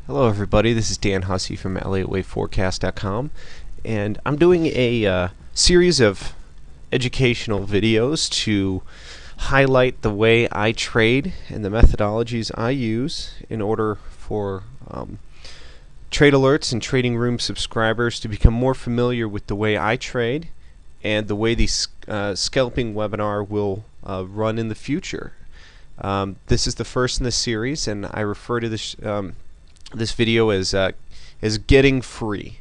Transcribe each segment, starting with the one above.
Hello everybody, this is Dan Hussey from ElliottWaveForecast.com, and I'm doing a series of educational videos to highlight the way I trade and the methodologies I use in order for Trade Alerts and Trading Room subscribers to become more familiar with the way I trade and the way the scalping webinar will run in the future. This is the first in the series, and I refer to this video as getting free.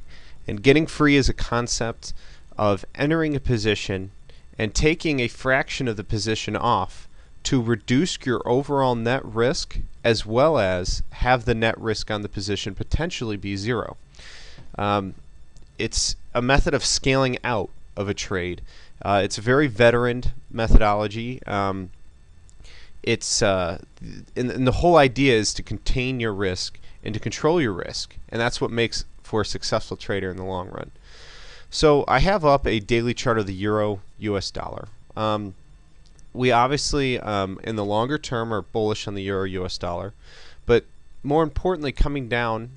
And getting free is a concept of entering a position and taking a fraction of the position off to reduce your overall net risk, as well as have the net risk on the position potentially be zero. It's a method of scaling out of a trade. It's a very veteran methodology. And the whole idea is to contain your risk and to control your risk, and that's what makes for a successful trader in the long run. So I have up a daily chart of the Euro US dollar. We obviously in the longer term are bullish on the Euro US dollar, but more importantly, coming down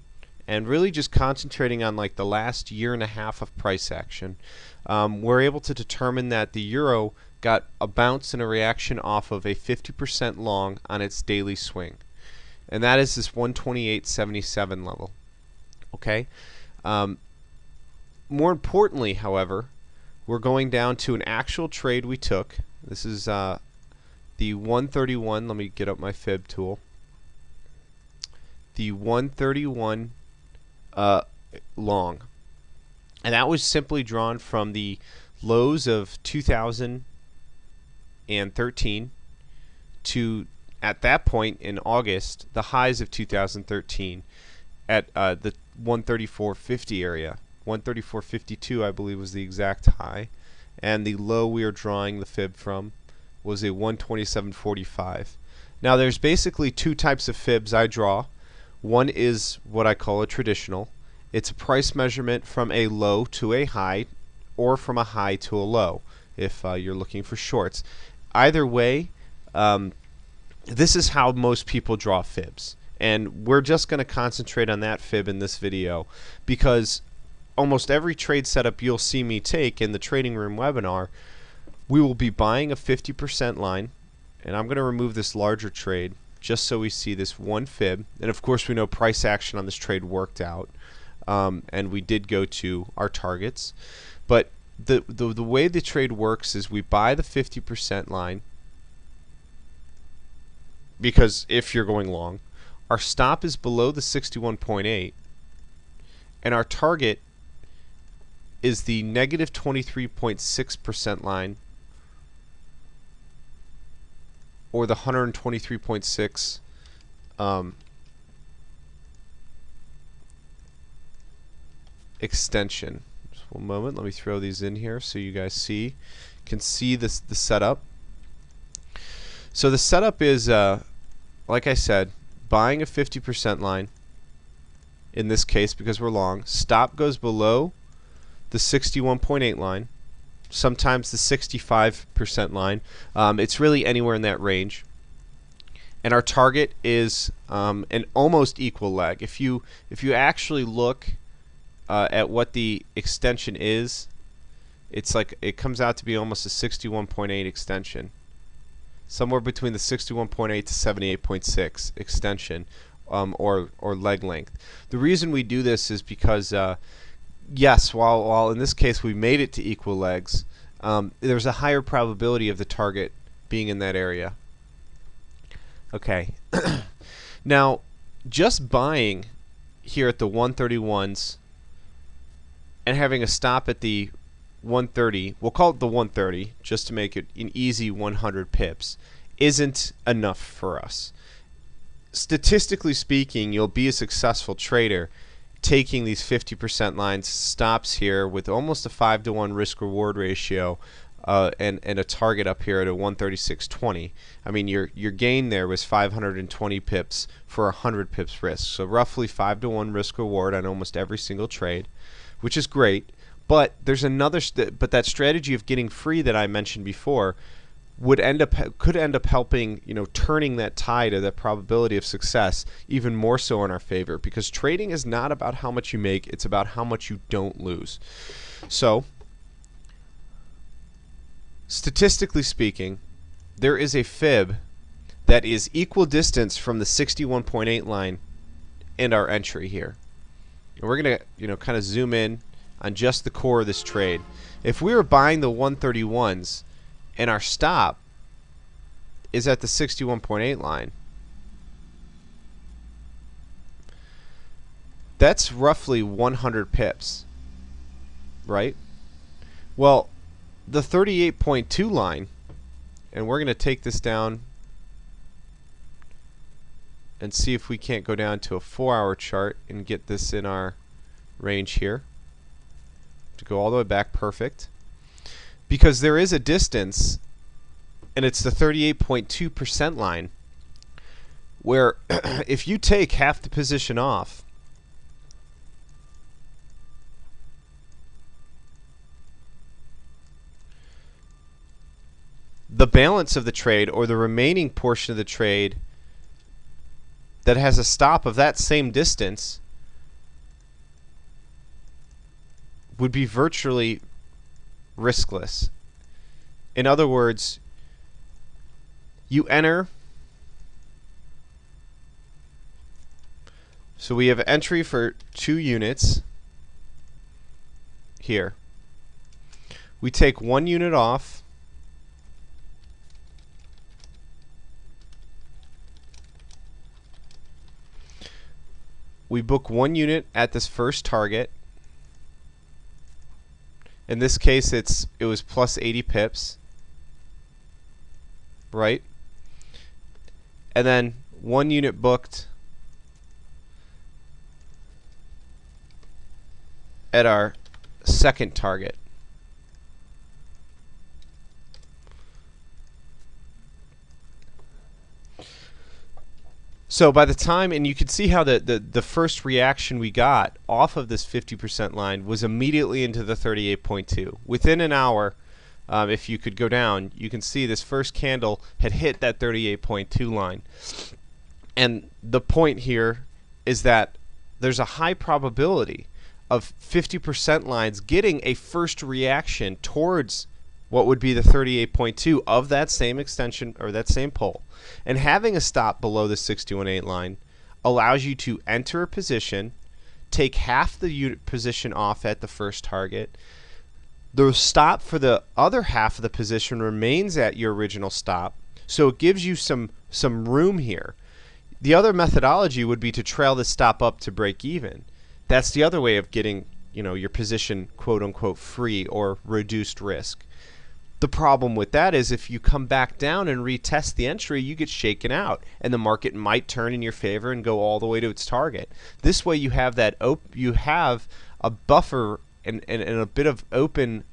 and really just concentrating on like the last year and a half of price action, we're able to determine that the Euro got a bounce and a reaction off of a 50% long on its daily swing, and that is this 128.77 level. Okay. More importantly, however, we're going down to an actual trade we took. This is the 131. Let me get up my fib tool. The 131 long, and that was simply drawn from the lows of 2013 to, at that point in August, the highs of 2013 at the 134.50 area. 134.52 I believe was the exact high, and the low we are drawing the fib from was a 127.45. Now there's basically two types of fibs I draw. One is what I call a traditional. It's a price measurement from a low to a high, or from a high to a low if you're looking for shorts. Either way, this is how most people draw fibs, and we're just going to concentrate on that fib in this video, because almost every trade setup you'll see me take in the Trading Room webinar, we will be buying a 50% line, and I'm going to remove this larger trade just so we see this one fib, and of course we know price action on this trade worked out, and we did go to our targets. But the way the trade works is we buy the 50% line, because if you're going long, our stop is below the 61.8, and our target is the negative 23.6% line, or the 123.6 extension. Just one moment, let me throw these in here so you guys can see the setup. So the setup is, like I said, buying a 50% line, in this case because we're long. Stop goes below the 61.8 line, sometimes the 65% line. It's really anywhere in that range. And our target is an almost equal leg. If you actually look at what the extension is, it's like it comes out to be almost a 61.8 extension, somewhere between the 61.8 to 78.6 extension, or leg length. The reason we do this is because yes, while in this case we made it to equal legs, there's a higher probability of the target being in that area. Okay. Now, just buying here at the 131s and having a stop at the 130, we'll call it the 130 just to make it an easy 100 pips, isn't enough for us. Statistically speaking, you'll be a successful trader taking these 50% lines, stops here with almost a 5-to-1 risk-reward ratio, and a target up here at a 136.20. I mean, your gain there was 520 pips for 100 pips risk, so roughly 5-to-1 risk-reward on almost every single trade, which is great. But there's another, but that strategy of getting free that I mentioned before could end up helping, turning that tide of that probability of success even more so in our favor, because trading is not about how much you make, it's about how much you don't lose. So statistically speaking, there is a fib that is equal distance from the 61.8 line and our entry here. And we're going to, kind of zoom in on just the core of this trade. If we were buying the 131s and our stop is at the 61.8 line, that's roughly 100 pips, right? Well, the 38.2 line, and we're going to take this down and see if we can't go down to a 4-hour chart and get this in our range here to go all the way back. Perfect, because there is a distance, and it's the 38.2% line, where if you take half the position off, the balance of the trade, or the remaining portion of the trade that has a stop of that same distance, would be virtually riskless. In other words, you enter, so we have entry for 2 units here. We take 1 unit off, we book 1 unit at this first target. In this case, it was plus 80 pips, right? And then 1 unit booked at our second target. So by the time, and you can see how the first reaction we got off of this 50% line was immediately into the 38.2. Within an hour, if you could go down, you can see this first candle had hit that 38.2 line. And the point here is that there's a high probability of 50% lines getting a first reaction towards what would be the 38.2 of that same extension, or that same pole. And having a stop below the 61.8 line allows you to enter a position, take half the unit position off at the first target. The stop for the other half of the position remains at your original stop, so it gives you some room here. The other methodology would be to trail the stop up to break even. That's the other way of getting, your position quote unquote free or reduced risk. The problem with that is if you come back down and retest the entry, you get shaken out, and the market might turn in your favor and go all the way to its target. This way, you have you have a buffer and a bit of open,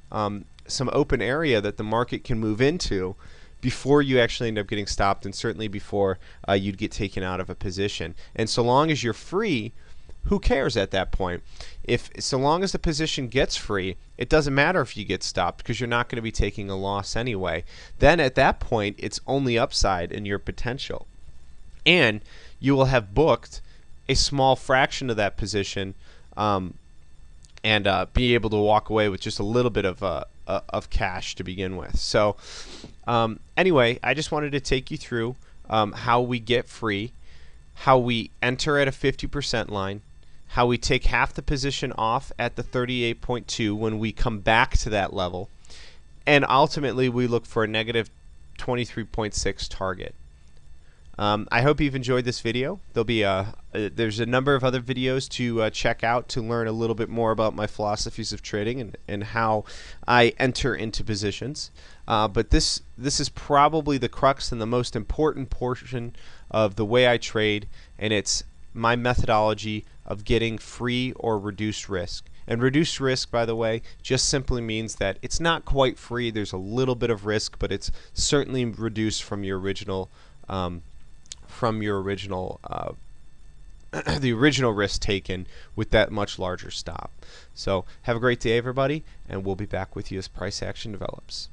some open area that the market can move into before you actually end up getting stopped, and certainly before you'd get taken out of a position. And so long as you're free, who cares at that point? So long as the position gets free, it doesn't matter if you get stopped, because you're not going to be taking a loss anyway. Then at that point, it's only upside in your potential, and you will have booked a small fraction of that position, and be able to walk away with just a little bit of cash to begin with. So anyway, I just wanted to take you through how we get free, how we enter at a 50% line, how we take half the position off at the 38.2 when we come back to that level, and ultimately we look for a negative 23.6 target. I hope you've enjoyed this video. There's a number of other videos to check out to learn a little bit more about my philosophies of trading and how I enter into positions. But this is probably the crux and the most important portion of the way I trade, and it's my methodology of getting free or reduced risk. And reduced risk, by the way, just simply means that it's not quite free. There's a little bit of risk, but it's certainly reduced from your original the original risk taken with that much larger stop. So have a great day, everybody, and we'll be back with you as price action develops.